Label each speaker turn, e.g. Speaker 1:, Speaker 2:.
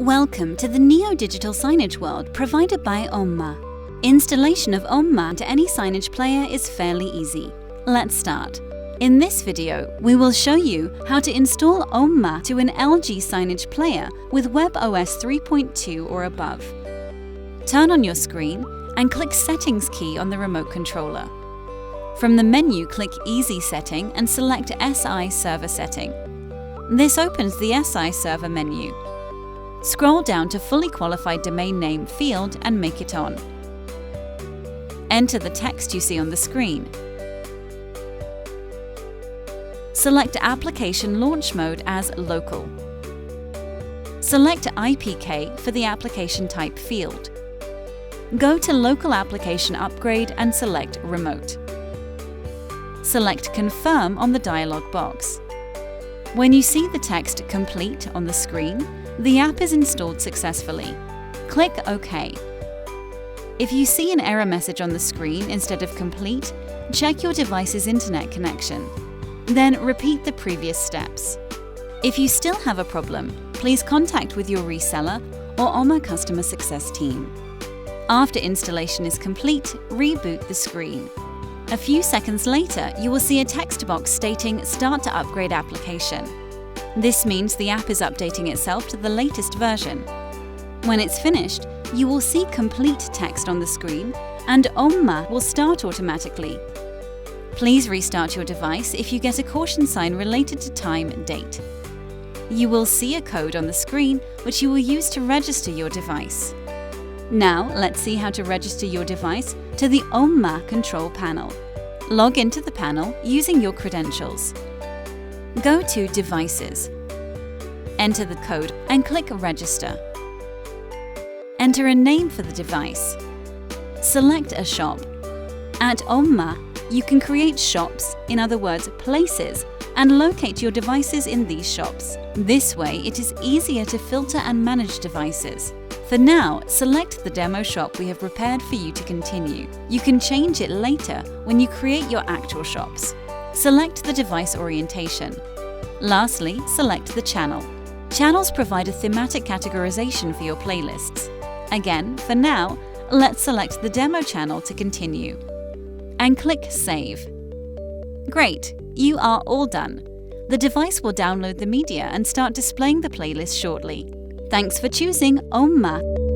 Speaker 1: Welcome to the neo-digital signage world provided by OMMA. Installation of OMMA to any signage player is fairly easy. Let's start. In this video, we will show you how to install OMMA to an LG signage player with webOS 3.2 or above. Turn on your screen and click Settings key on the remote controller. From the menu, click Easy Setting and select SI Server Setting. This opens the SI Server menu. Scroll down to Fully Qualified Domain Name field and make it on. Enter the text you see on the screen. Select Application Launch Mode as Local. Select IPK for the application type field. Go to Local Application Upgrade and select Remote. Select Confirm on the dialog box. When you see the text Complete on the screen, the app is installed successfully. Click OK. If you see an error message on the screen instead of Complete, check your device's internet connection. Then repeat the previous steps. If you still have a problem, please contact with your reseller or OMMA customer success team. After installation is complete, reboot the screen. A few seconds later, you will see a text box stating Start to Upgrade Application. This means the app is updating itself to the latest version. When it's finished, you will see complete text on the screen and OMMA will start automatically. Please restart your device if you get a caution sign related to time and date. You will see a code on the screen which you will use to register your device. Now let's see how to register your device to the OMMA control panel. Log into the panel using your credentials. Go to Devices. Enter the code and click Register. Enter a name for the device. Select a shop. At OMMA, you can create shops, in other words, places, and locate your devices in these shops. This way, it is easier to filter and manage devices. For now, select the demo shop we have prepared for you to continue. You can change it later when you create your actual shops. Select the device orientation. Lastly, select the channel. Channels provide a thematic categorization for your playlists. Again, for now, let's select the demo channel to continue. And click Save. Great, you are all done. The device will download the media and start displaying the playlist shortly. Thanks for choosing OMMA.